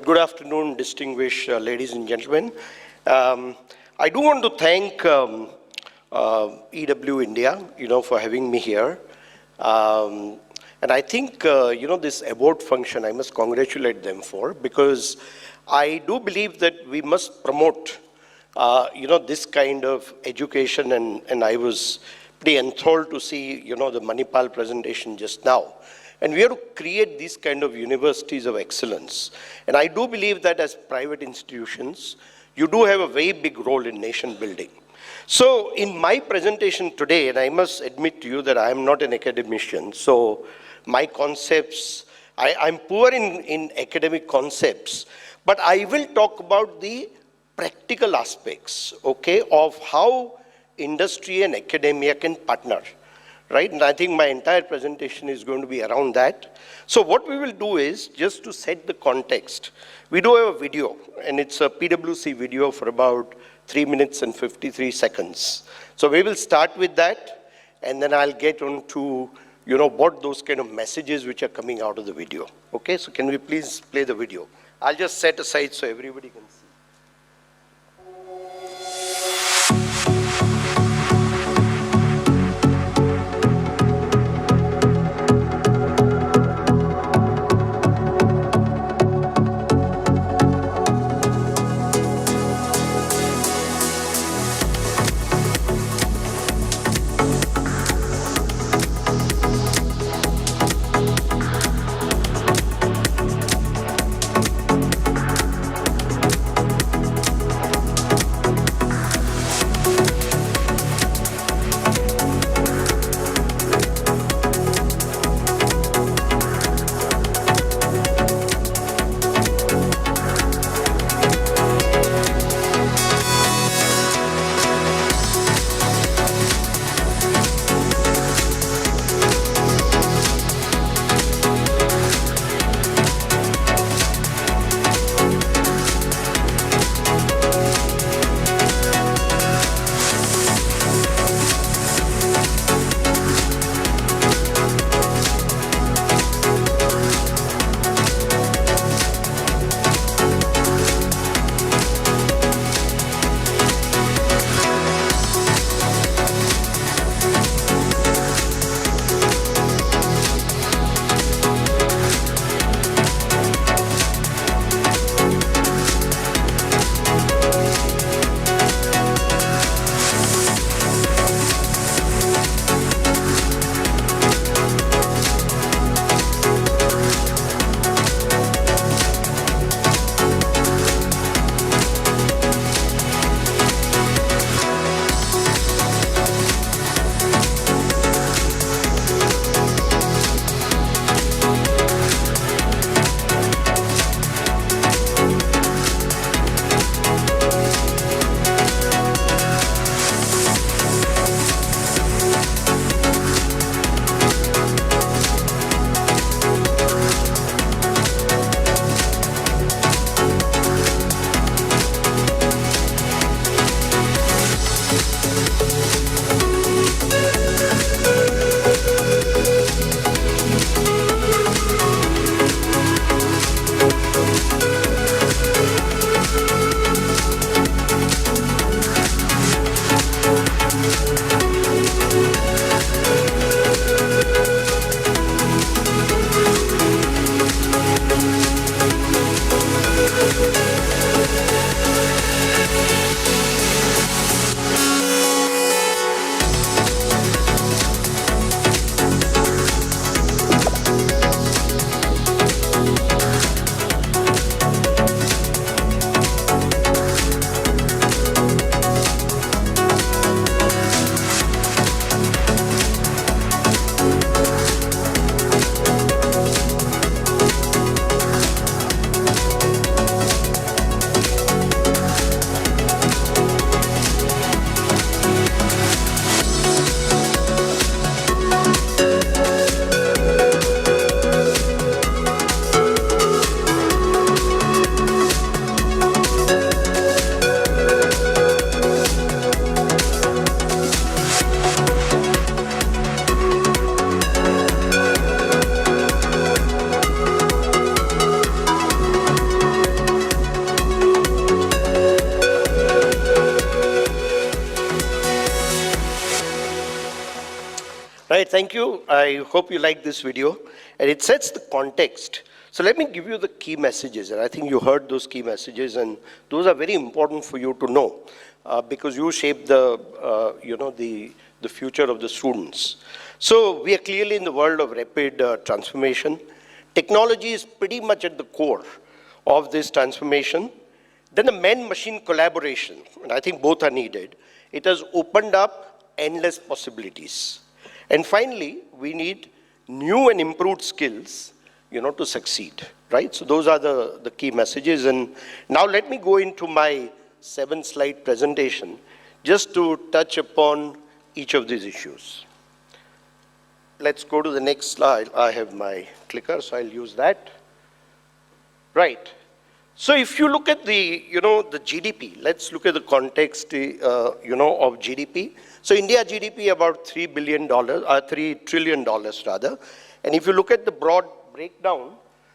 Good afternoon, distinguished ladies and gentlemen. I do want to thank EW India, for having me here. And I think, this award function, I must congratulate them for, because I do believe that we must promote, this kind of education. And I was pretty enthralled to see, the Manipal presentation just now. And we have to create these kind of universities of excellence. And I do believe that as private institutions, you do have a very big role in nation building. So in my presentation today, and I must admit to you that I am not an academician, so my concepts, I'm poor in academic concepts, but I will talk about the practical aspects, okay, of how industry and academia can partner. Right? And I think my entire presentation is going to be around that. So what we will do is, just to set the context, we do have a video, and it's a PwC video for about 3 minutes and 53 seconds. So we will start with that, and then I'll get on to, what those kind of messages which are coming out of the video. Okay, so can we please play the video? I'll just set aside so everybody can see. Right, thank you. I hope you like this video. And it sets the context. So let me give you the key messages. And I think you heard those key messages. And those are very important for you to know because you shape the, the future of the students. So we are clearly in the world of rapid transformation. Technology is pretty much at the core of this transformation. Then the man-machine collaboration, and I think both are needed. It has opened up endless possibilities. And finally, we need new and improved skills, to succeed, right? So those are the key messages. And now let me go into my 7-slide presentation just to touch upon each of these issues. Let's go to the next slide. I have my clicker, so I'll use that. Right. So if you look at the, the GDP, let's look at the context, of GDP. So India GDP about $3 trillion rather. And if you look at the broad breakdown,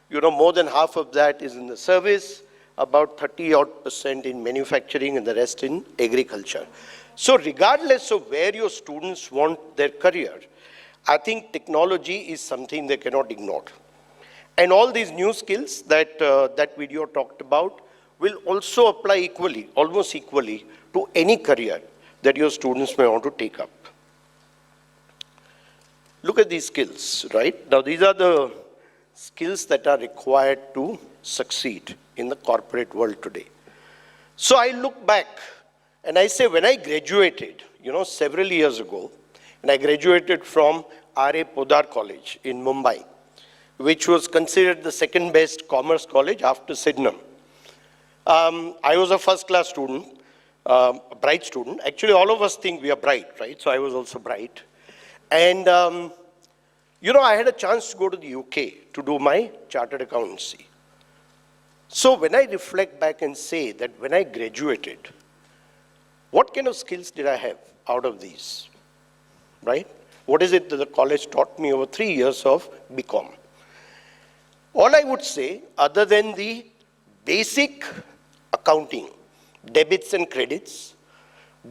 more than half of that is in the service, about 30% in manufacturing, and the rest in agriculture. So regardless of where your students want their career, I think technology is something they cannot ignore. And all these new skills that that video talked about will also apply equally, almost equally, to any career that your students may want to take up. Look at these skills, right? Now, these are the skills that are required to succeed in the corporate world today. So I look back and I say, when I graduated, several years ago, and I graduated from R.A. Podar College in Mumbai, which was considered the second best commerce college after Sydenham. I was a first-class student, a bright student. Actually, all of us think we are bright, right? So I was also bright. And, I had a chance to go to the UK to do my chartered accountancy. So when I reflect back and say that when I graduated, what kind of skills did I have out of these, right? What is it that the college taught me over 3 years of BCom? All I would say, other than the basic accounting, debits and credits,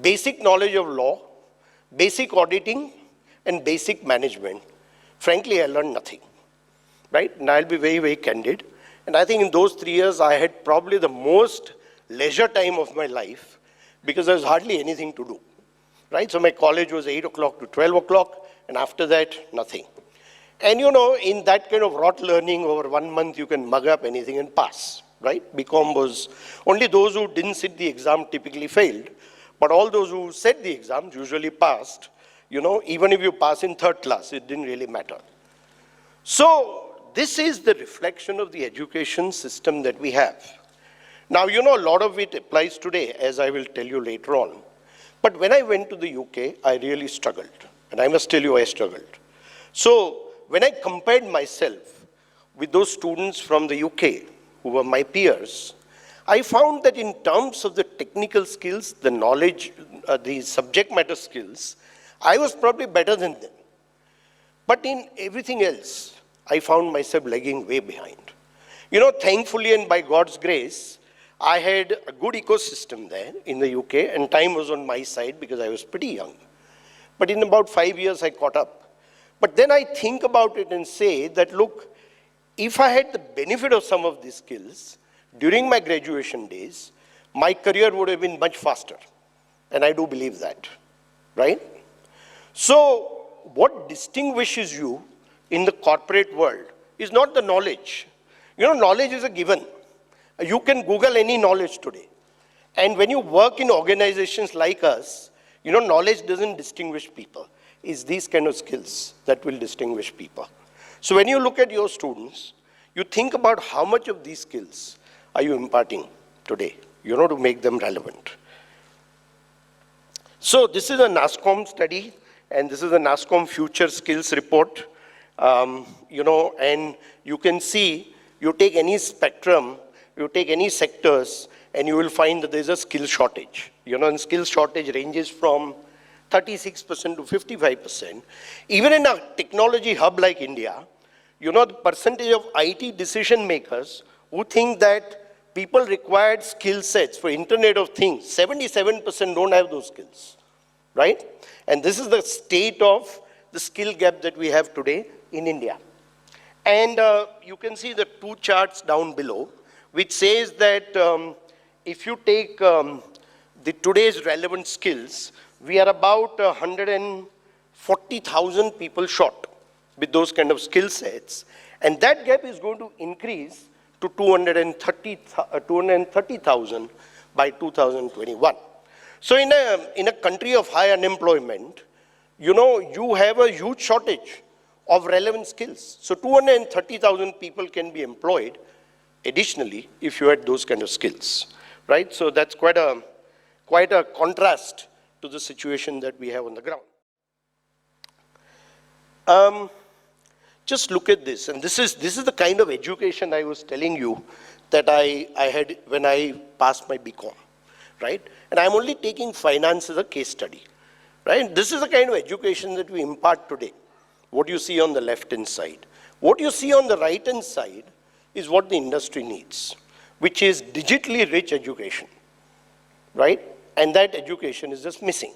basic knowledge of law, basic auditing, and basic management, frankly, I learned nothing, right? And I'll be very, very candid. And I think in those 3 years, I had probably the most leisure time of my life because there was hardly anything to do, right? So my college was 8 o'clock to 12 o'clock, and after that, nothing. And in that kind of rote learning, over 1 month, you can mug up anything and pass, right? BCom was, only those who didn't sit the exam typically failed, but all those who sat the exams usually passed. Even if you pass in third class, it didn't really matter. So this is the reflection of the education system that we have. Now, a lot of it applies today, as I will tell you later on. But when I went to the UK, I really struggled. And I must tell you, I struggled. So when I compared myself with those students from the UK, who were my peers, I found that in terms of the technical skills, the knowledge, the subject matter skills, I was probably better than them. But in everything else, I found myself lagging way behind. Thankfully and by God's grace, I had a good ecosystem there in the UK, and time was on my side because I was pretty young. But in about 5 years, I caught up. But then I think about it and say that, look, if I had the benefit of some of these skills during my graduation days, my career would have been much faster. And I do believe that, right? So what distinguishes you in the corporate world is not the knowledge. Knowledge is a given. You can Google any knowledge today. And when you work in organizations like us, knowledge doesn't distinguish people. It's these kind of skills that will distinguish people. So when you look at your students, you think about how much of these skills are you imparting today, to make them relevant. So this is a NASSCOM study, and this is a NASSCOM Future Skills Report. And you can see, you take any spectrum, you take any sectors, and you will find that there's a skill shortage. And skill shortage ranges from 36% to 55%. Even in a technology hub like India, the percentage of IT decision makers who think that people required skill sets for Internet of Things, 77% don't have those skills, right? And this is the state of the skill gap that we have today in India. And you can see the two charts down below, which says that if you take the today's relevant skills, we are about 140,000 people short with those kind of skill sets. And that gap is going to increase to 230,000 by 2021. So in a country of high unemployment, you know, you have a huge shortage of relevant skills. So 230,000 people can be employed additionally if you had those kind of skills, right? So that's quite a contrast to the situation that we have on the ground. Just look at this, and this is the kind of education I was telling you that I had when I passed my BCom, right? And I'm only taking finance as a case study, right? This is the kind of education that we impart today, what you see on the left-hand side. What you see on the right-hand side is what the industry needs, which is digitally rich education, right? And that education is just missing.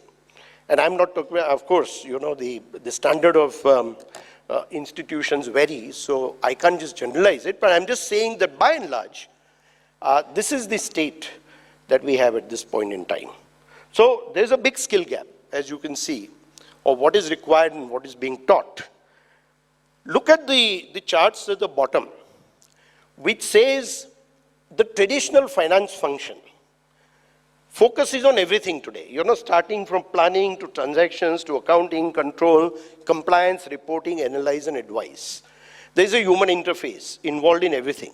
And I'm not talking about, of course, you know, the standard of institutions vary, so I can't just generalize it, but I'm just saying that by and large, this is the state that we have at this point in time. So there's a big skill gap, as you can see, of what is required and what is being taught. Look at the charts at the bottom, which says the traditional finance function focuses on everything today, you know, starting from planning to transactions to accounting, control, compliance, reporting, analyze, and advise. There's a human interface involved in everything.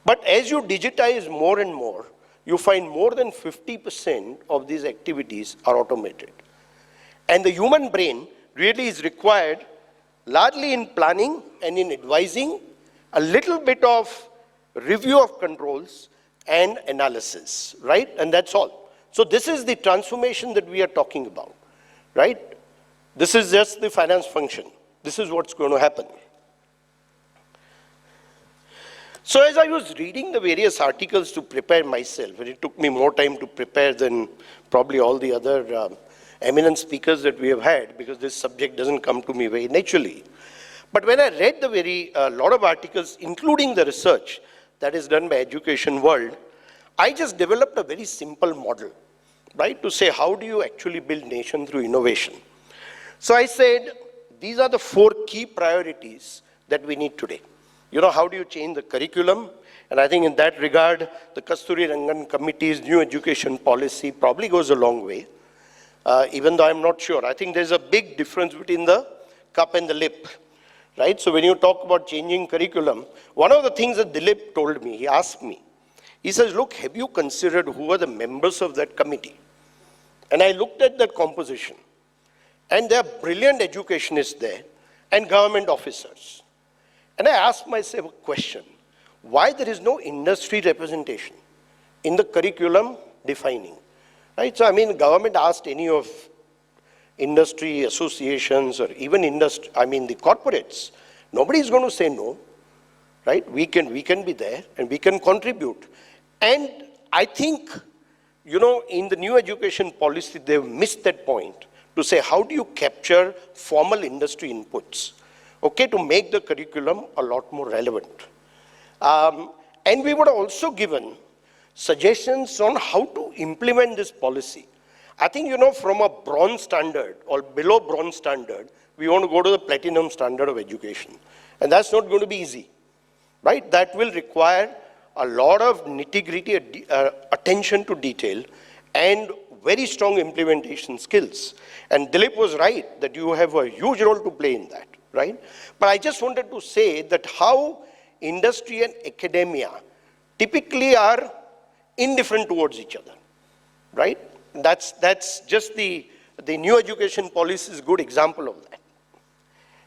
But as you digitize more and more, you find more than 50% of these activities are automated. And the human brain really is required largely in planning and in advising, a little bit of review of controls, and analysis, right? And that's all. So this is the transformation that we are talking about, right? This is just the finance function. This is what's going to happen. So as I was reading the various articles to prepare myself, and it took me more time to prepare than probably all the other eminent speakers that we have had, because this subject doesn't come to me very naturally. But when I read the lot of articles, including the research that is done by EducationWorld, I just developed a very simple model, right, to say how do you actually build nation through innovation. So I said, these are the 4 key priorities that we need today. You know, how do you change the curriculum? And I think in that regard, the Kasturi Rangan Committee's new education policy probably goes a long way, even though I'm not sure. I think there's a big difference between the cup and the lip. Right? So when you talk about changing curriculum, one of the things that Dilip told me, he asked me, he says, look, have you considered who are the members of that committee? And I looked at that composition, and there are brilliant educationists there and government officers. And I asked myself a question, why there is no industry representation in the curriculum defining? Right? So I mean, the government asked any of industry associations or even the corporates, nobody is going to say no, right? We can be there and we can contribute. And I think, you know, in the new education policy, they've missed that point to say, how do you capture formal industry inputs, okay, to make the curriculum a lot more relevant. And we were also given suggestions on how to implement this policy. I think, you know, from a bronze standard or below bronze standard, we want to go to the platinum standard of education. And that's not going to be easy, right? That will require a lot of nitty-gritty attention to detail and very strong implementation skills. And Dilip was right that you have a huge role to play in that, right? But I just wanted to say that how industry and academia typically are indifferent towards each other, right? That's just the new education policy is a good example of that.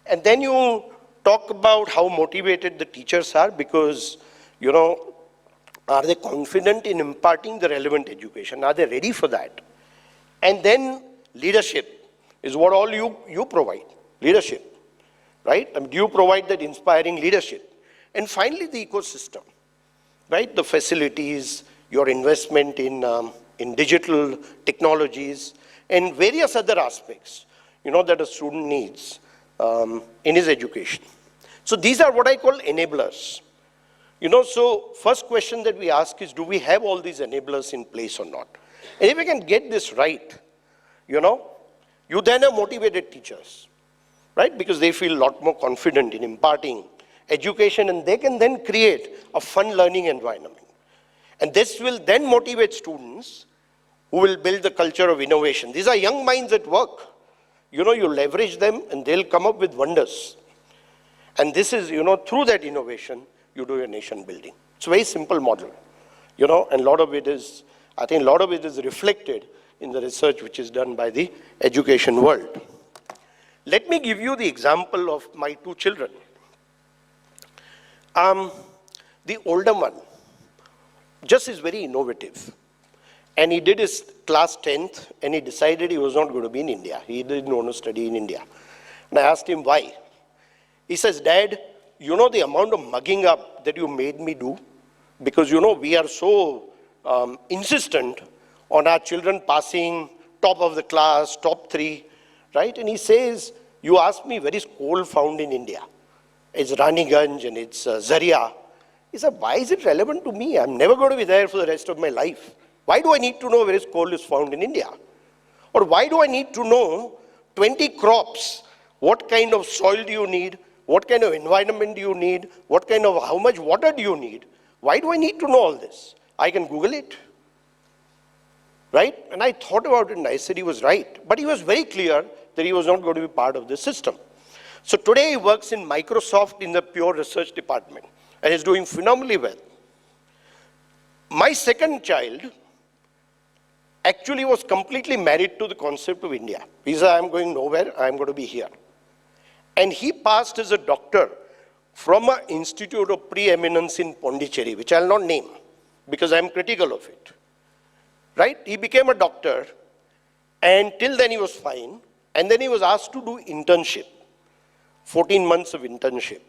And then you talk about how motivated the teachers are because, you know, are they confident in imparting the relevant education? Are they ready for that? And then leadership is what all you provide, leadership, right? I mean, do you provide that inspiring leadership? And finally, the ecosystem, right? The facilities, your investment in digital technologies, and various other aspects. that a student needs in his education. So these are what I call enablers. So first question that we ask is, do we have all these enablers in place or not? And if we can get this right, you then have motivated teachers, right? Because they feel a lot more confident in imparting education, and they can then create a fun learning environment. And this will then motivate students who will build the culture of innovation. These are young minds at work. You leverage them and they'll come up with wonders. And this is, through that innovation, you do your nation building. It's a very simple model, and a lot of it is, I think a lot of it is reflected in the research which is done by the education world. Let me give you the example of my two children. The older one just is very innovative. And he did his class 10th, and he decided he was not going to be in India. He didn't want to study in India. And I asked him why. He says, Dad, the amount of mugging up that you made me do, because we are so insistent on our children passing top of the class, top 3, right? And he says, you asked me where is coal found in India. It's Raniganj and it's Zaria. He said, why is it relevant to me? I'm never going to be there for the rest of my life. Why do I need to know where is coal is found in India? Or why do I need to know 20 crops? What kind of soil do you need? What kind of environment do you need? How much water do you need? Why do I need to know all this? I can Google it, right? And I thought about it and I said he was right. But he was very clear that he was not going to be part of this system. So today he works in Microsoft in the pure research department and is doing phenomenally well. My second child actually was completely married to the concept of India. He said, I'm going nowhere, I'm going to be here. And he passed as a doctor from an institute of preeminence in Pondicherry, which I'll not name because I'm critical of it. Right? He became a doctor, and till then he was fine. And then he was asked to do internship, 14 months of internship.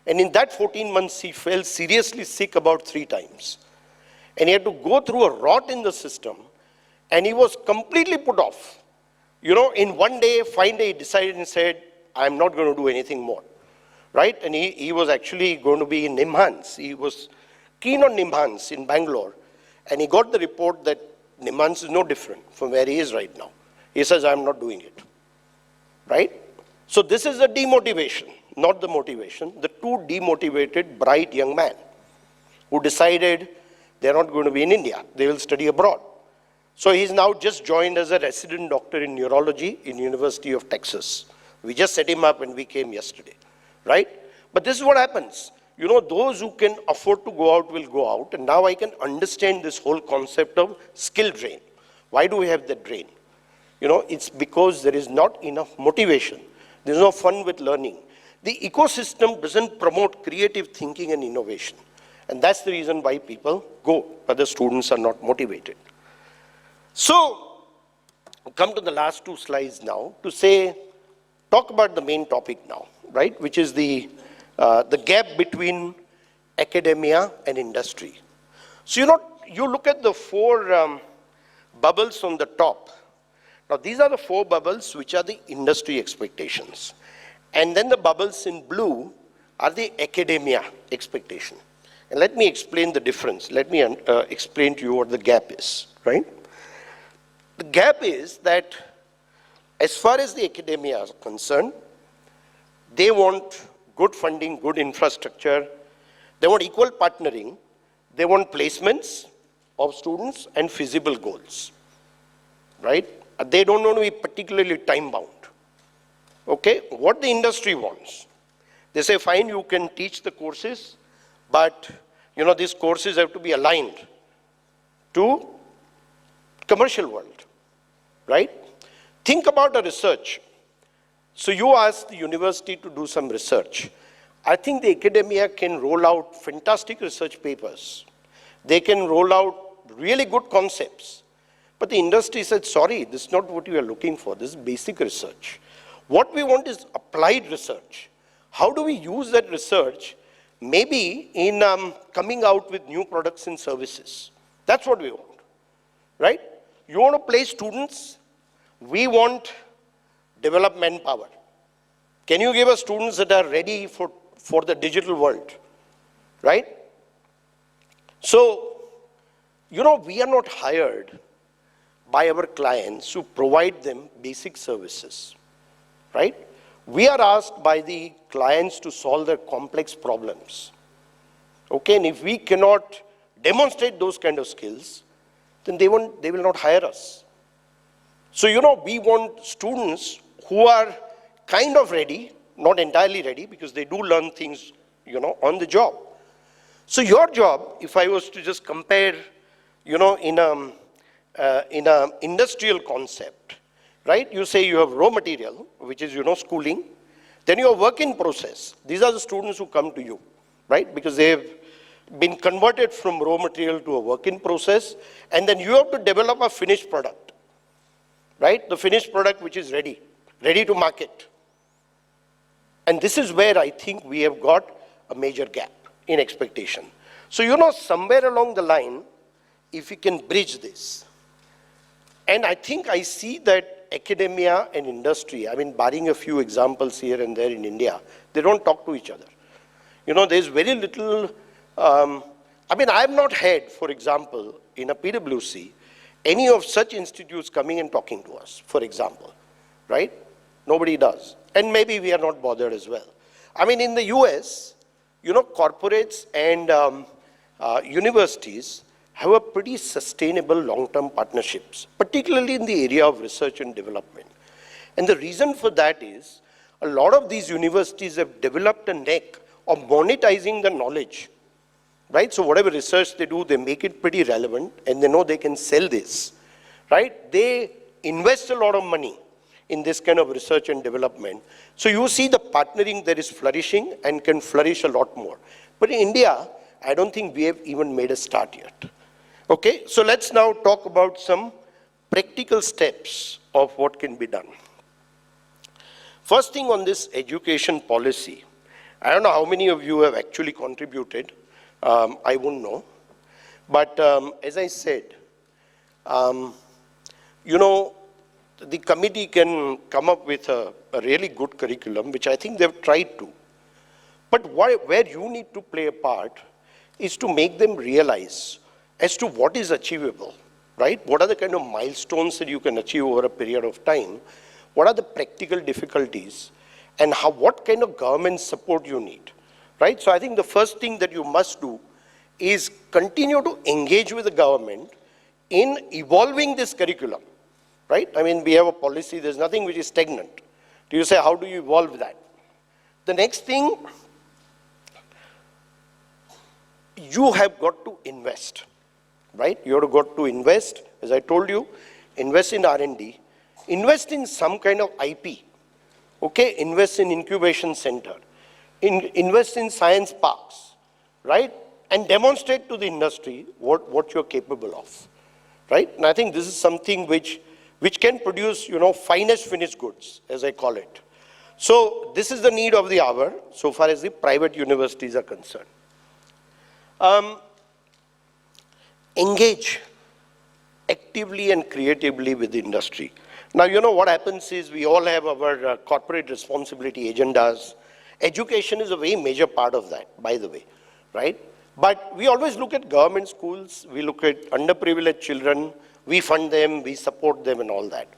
And in that 14 months, he fell seriously sick about 3 times. And he had to go through a rot in the system, and he was completely put off. In one day, fine day, he decided and said, I'm not going to do anything more, right? And he was actually going to be in Nimhans. He was keen on Nimhans in Bangalore. And he got the report that Nimhans is no different from where he is right now. He says, I'm not doing it, right? So this is the demotivation, not the motivation. The two demotivated, bright young men who decided they're not going to be in India. They will study abroad. So he's now just joined as a resident doctor in neurology in University of Texas. We just set him up and we came yesterday, right? But this is what happens. Those who can afford to go out will go out. And now I can understand this whole concept of skill drain. Why do we have that drain? It's because there is not enough motivation. There's no fun with learning. The ecosystem doesn't promote creative thinking and innovation. And that's the reason why people go, but the students are not motivated. So, come to the last 2 slides now to talk about the main topic now, right? Which is the gap between academia and industry. So, you look at the 4 bubbles on the top. Now, these are the 4 bubbles which are the industry expectations. And then the bubbles in blue are the academia expectation. And let me explain the difference. Let me explain to you what the gap is, right? The gap is that as far as the academia is concerned, they want good funding, good infrastructure. They want equal partnering. They want placements of students and feasible goals, right? They don't want to be particularly time-bound. Okay, what the industry wants. They say, fine, you can teach the courses, but these courses have to be aligned to commercial world, right? Think about a research. So you ask the university to do some research. I think the academia can roll out fantastic research papers. They can roll out really good concepts. But the industry said, sorry, this is not what we are looking for. This is basic research. What we want is applied research. How do we use that research? Maybe in coming out with new products and services. That's what we want, right? You want to place students. We want develop manpower. Can you give us students that are ready for the digital world, right? So, you know, we are not hired by our clients to provide them basic services, right? We are asked by the clients to solve their complex problems, okay? And if we cannot demonstrate those kind of skills, then they will not hire us. So, you know, we want students who are kind of ready, not entirely ready, because they do learn things, you know, on the job. So your job, if I was to just compare, you know, in a industrial concept, right? You say you have raw material, which is, you know, schooling. Then your work in process. These are the students who come to you, right? Because they have been converted from raw material to a work in process. And then you have to develop a finished product, right? The finished product which is ready to market. And this is where I think we have got a major gap in expectation. So, you know, somewhere along the line, if we can bridge this, and I think I see that academia and industry, I mean, barring a few examples here and there in India, they don't talk to each other. You know, there's very little, I mean, I have not had, for example, in a PwC, any of such institutes coming and talking to us, for example, right? Nobody does. And maybe we are not bothered as well. I mean, in the US, you know, corporates and universities have a pretty sustainable long-term partnerships, particularly in the area of research and development. And the reason for that is a lot of these universities have developed a knack of monetizing the knowledge, right? So whatever research they do, they make it pretty relevant and they know they can sell this, right? They invest a lot of money in this kind of research and development. So you see the partnering that is flourishing and can flourish a lot more. But in India, I don't think we have even made a start yet. Okay, so let's now talk about some practical steps of what can be done. First thing on this education policy, I don't know how many of you have actually contributed. I won't know. But as I said, you know, the committee can come up with a really good curriculum, which I think they've tried to. But where you need to play a part is to make them realize as to what is achievable, right? What are the kind of milestones that you can achieve over a period of time? What are the practical difficulties? And what kind of government support you need, right? So I think the first thing that you must do is continue to engage with the government in evolving this curriculum, right? I mean, we have a policy, there's nothing which is stagnant. Do you say, how do you evolve that? The next thing, you have got to invest, right? You have got to invest, as I told you, invest in R&D, invest in some kind of IP, okay? Invest in incubation center, invest in science parks, right? And demonstrate to the industry what you're capable of, right? And I think this is something which can produce, you know, finest finished goods, as I call it. So this is the need of the hour, so far as the private universities are concerned. Engage actively and creatively with the industry. Now, you know, what happens is we all have our corporate responsibility agendas. Education is a very major part of that, by the way, right? But we always look at government schools, we look at underprivileged children, we fund them, we support them and all that.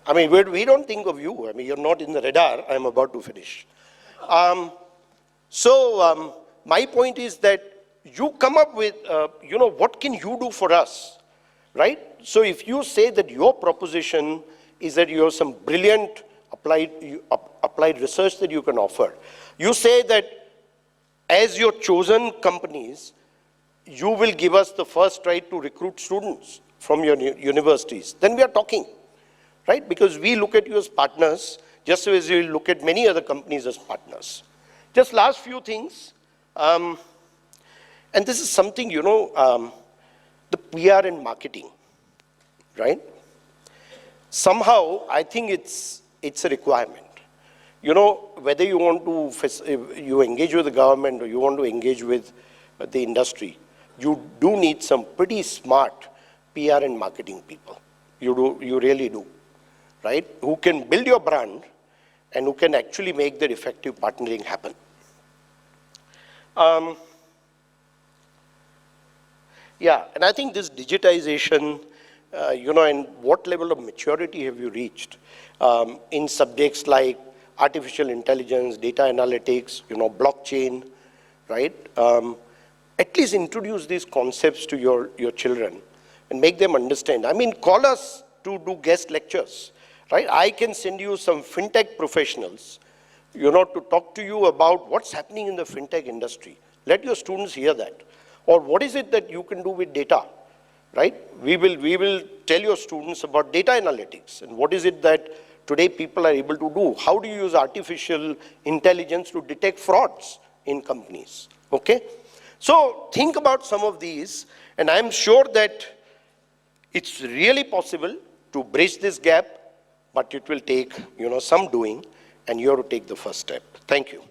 I mean, we don't think of you. I mean, you're not in the radar. I'm about to finish. My point is that you come up with, you know, what can you do for us, right? So if you say that your proposition is that you have some brilliant applied research that you can offer, you say that as your chosen companies, you will give us the first right to recruit students from your universities, then we are talking, right? Because we look at you as partners, just as we look at many other companies as partners. Just last few things, and this is something, you know, the PR and marketing, right? Somehow, I think it's a requirement. You know, whether you want to you engage with the government or you want to engage with the industry, you do need some pretty smart PR and marketing people. You really do, right? Who can build your brand and who can actually make that effective partnering happen. Yeah, and I think this digitization, and what level of maturity have you reached in subjects like artificial intelligence, data analytics, blockchain, right? At least introduce these concepts to your children and make them understand. I mean, call us to do guest lectures, right? I can send you some fintech professionals, to talk to you about what's happening in the fintech industry. Let your students hear that. Or what is it that you can do with data, right? We will tell your students about data analytics and what is it that today people are able to do. How do you use artificial intelligence to detect frauds in companies, okay? So think about some of these, and I'm sure that it's really possible to bridge this gap, but it will take, some doing, and you have to take the first step. Thank you.